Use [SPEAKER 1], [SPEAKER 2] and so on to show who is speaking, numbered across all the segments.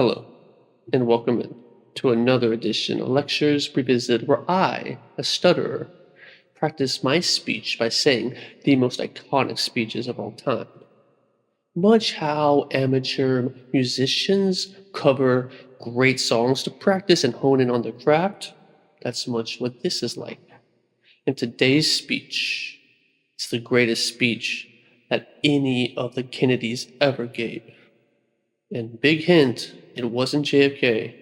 [SPEAKER 1] Hello, and welcome to another edition of Lectures Revisited, where I, a stutterer, practice my speech by saying the most iconic speeches of all time. Much how amateur musicians cover great songs to practice and hone in on their craft, that's much what this is like. In today's speech, it's the greatest speech that any of the Kennedys ever gave. And big hint, it wasn't JFK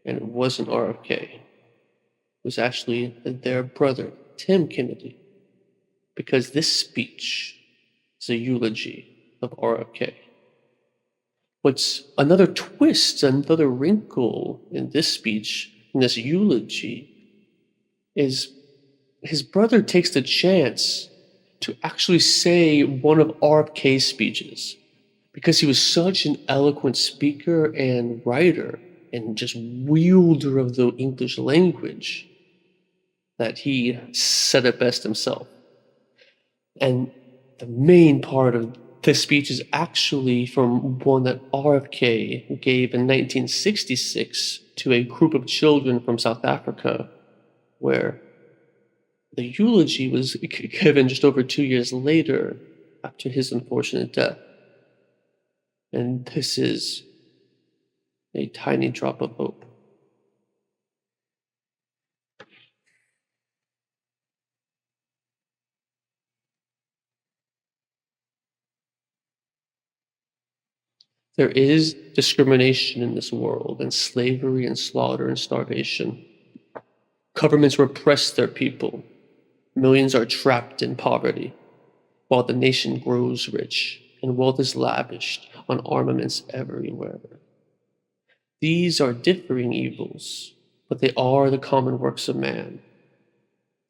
[SPEAKER 1] and it wasn't RFK. It was actually their brother, Tim Kennedy, because this speech is a eulogy of RFK. What's another twist, another wrinkle in this speech, in this eulogy, is his brother takes the chance to actually say one of RFK's speeches, because he was such an eloquent speaker and writer and just wielder of the English language that he said it best himself. And the main part of this speech is actually from one that RFK gave in 1966 to a group of children from South Africa, where the eulogy was given just over 2 years later after his unfortunate death. And this is a tiny drop of hope. There is discrimination in this world, and slavery and slaughter and starvation. Governments repress their people. Millions are trapped in poverty, while the nation grows rich and wealth is lavished on armaments everywhere. These are differing evils, but they are the common works of man.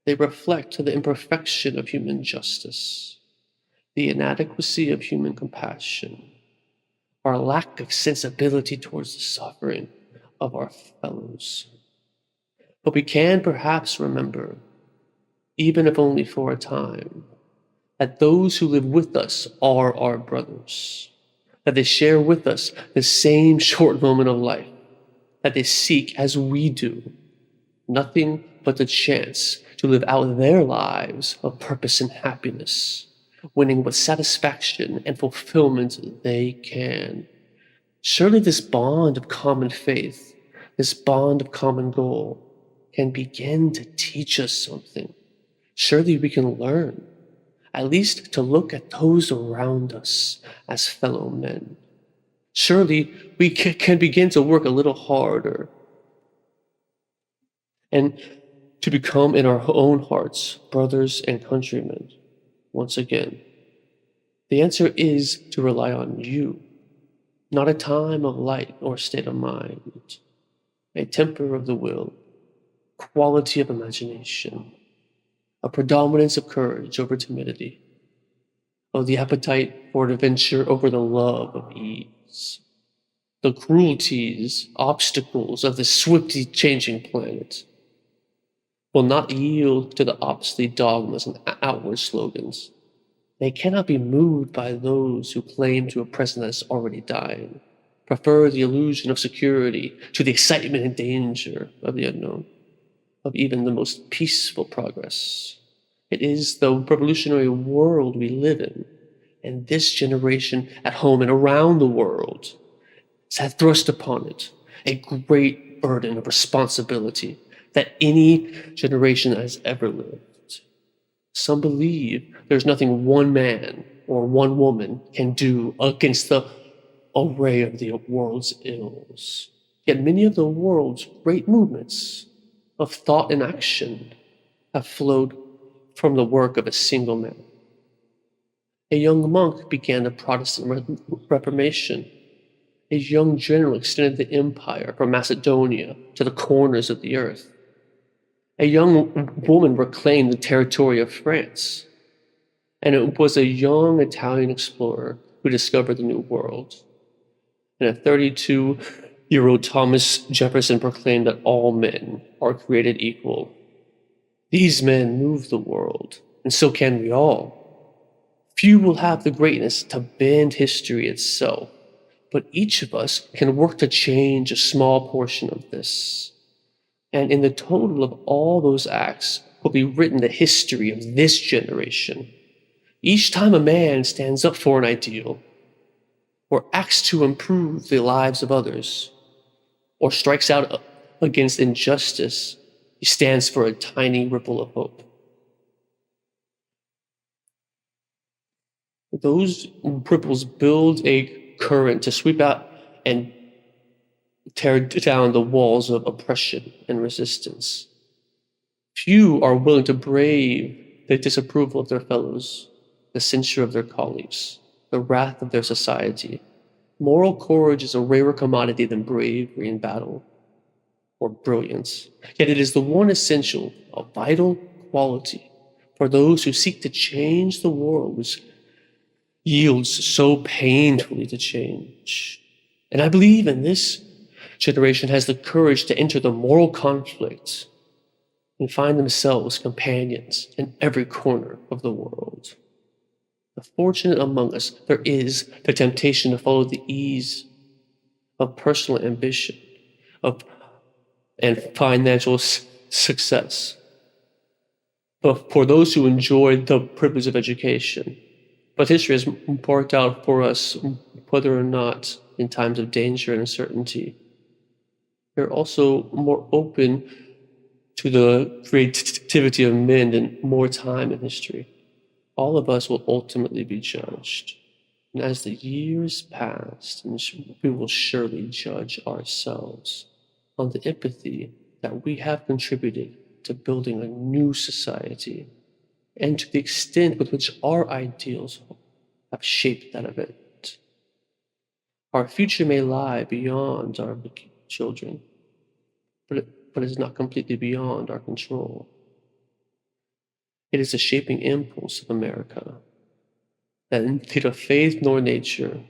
[SPEAKER 1] They reflect the imperfection of human justice, the inadequacy of human compassion, our lack of sensibility towards the suffering of our fellows. But we can perhaps remember, even if only for a time, that those who live with us are our brothers, that they share with us the same short moment of life, that they seek, as we do, nothing but the chance to live out their lives of purpose and happiness, winning what satisfaction and fulfillment they can. Surely this bond of common faith, this bond of common goal, can begin to teach us something. Surely we can learn, at least to look at those around us as fellow men. Surely we can begin to work a little harder and to become in our own hearts brothers and countrymen once again. The answer is to rely on you, not a time of light or state of mind, a temper of the will, quality of imagination, a predominance of courage over timidity, of the appetite for adventure over the love of ease. The cruelties, obstacles of this swiftly changing planet will not yield to the obsolete dogmas and outward slogans. They cannot be moved by those who claim to a present that is already dying, prefer the illusion of security to the excitement and danger of the unknown, of even the most peaceful progress. It is the revolutionary world we live in, and this generation at home and around the world has thrust upon it a great burden of responsibility that any generation has ever lived. Some believe there's nothing one man or one woman can do against the array of the world's ills. Yet many of the world's great movements of thought and action have flowed from the work of a single man. A young monk began the Protestant Reformation. A young general extended the empire from Macedonia to the corners of the earth. A young woman reclaimed the territory of France. And it was a young Italian explorer who discovered the New World. And a 32-year-old Thomas Jefferson proclaimed that all men are created equal. These men move the world, and so can we all. Few will have the greatness to bend history itself, but each of us can work to change a small portion of this. And in the total of all those acts will be written the history of this generation. Each time a man stands up for an ideal, or acts to improve the lives of others, or strikes out against injustice, he stands for a tiny ripple of hope. Those ripples build a current to sweep out and tear down the walls of oppression and resistance. Few are willing to brave the disapproval of their fellows, the censure of their colleagues, the wrath of their society. Moral courage is a rarer commodity than bravery in battle or brilliance. Yet it is the one essential, a vital quality for those who seek to change the world which yields so painfully to change. And I believe in this generation has the courage to enter the moral conflict and find themselves companions in every corner of the world. The fortunate among us, there is the temptation to follow the ease of personal ambition and financial success. But for those who enjoy the privilege of education, but history has marked out for us whether or not in times of danger and uncertainty, they're also more open to the creativity of men and more time in history. All of us will ultimately be judged. And as the years pass, we will surely judge ourselves on the empathy that we have contributed to building a new society and to the extent with which our ideals have shaped that event. Our future may lie beyond our children, but it is not completely beyond our control. It is the shaping impulse of America that neither faith nor nature,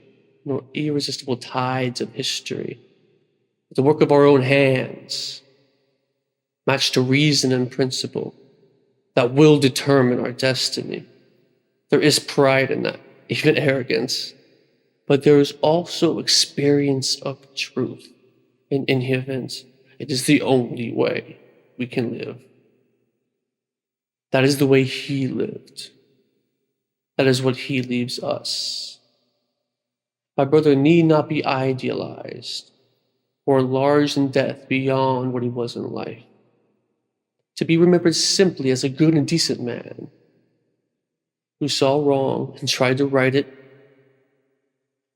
[SPEAKER 1] nor irresistible tides of history, the work of our own hands, matched to reason and principle, that will determine our destiny. There is pride in that, even arrogance, but there is also experience of truth in any event. It is the only way we can live. That is the way he lived. That is what he leaves us. My brother need not be idealized or enlarged in death beyond what he was in life. To be remembered simply as a good and decent man who saw wrong and tried to right it,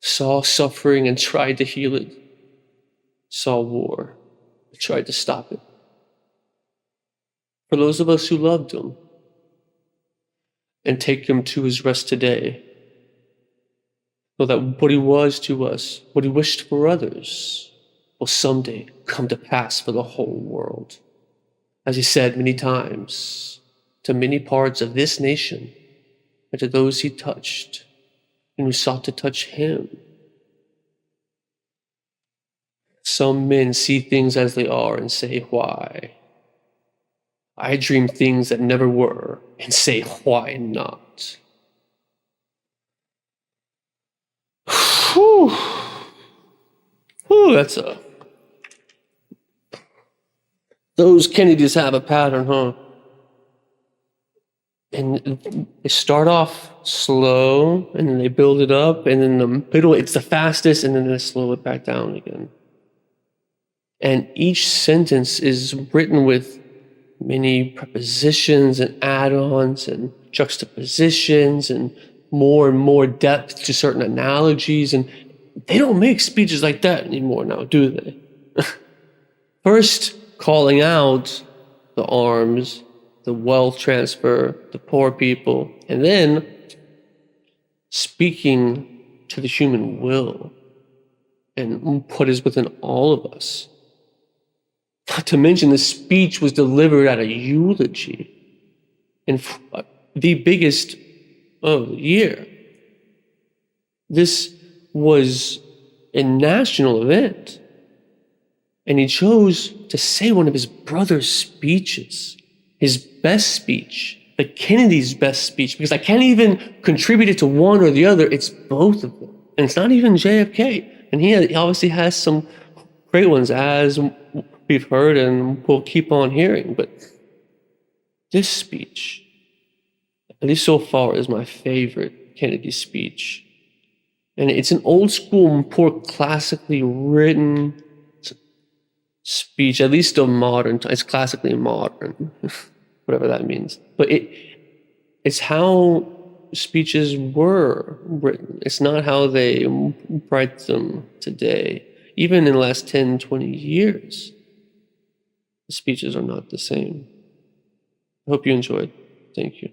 [SPEAKER 1] saw suffering and tried to heal it, saw war and tried to stop it. For those of us who loved him and take him to his rest today, know that what he was to us, what he wished for others, will someday come to pass for the whole world. As he said many times, to many parts of this nation, and to those he touched, and who sought to touch him. Some men see things as they are and say, why? I dream things that never were and say, why not? Whew. Whew, that's a... Those Kennedys have a pattern, huh? And they start off slow, and then they build it up, and in the middle, it's the fastest, and then they slow it back down again. And each sentence is written with many prepositions and add-ons and juxtapositions and more depth to certain analogies, and they don't make speeches like that anymore now, do they? First, calling out the arms, the wealth transfer, the poor people, and then speaking to the human will and what is within all of us. Not to mention, the speech was delivered at a eulogy in the biggest of the year. This was a national event. And he chose to say one of his brother's speeches, his best speech, the Kennedy's best speech, because I can't even contribute it to one or the other. It's both of them. And it's not even JFK. And he obviously has some great ones, as we've heard and we'll keep on hearing. But this speech, at least so far, is my favorite Kennedy speech. And it's an old school, more classically written speech, at least of modern. It's classically modern, whatever that means. But it's how speeches were written. It's not how they write them today. Even in the last 10, 20 years, the speeches are not the same. I hope you enjoyed. Thank you.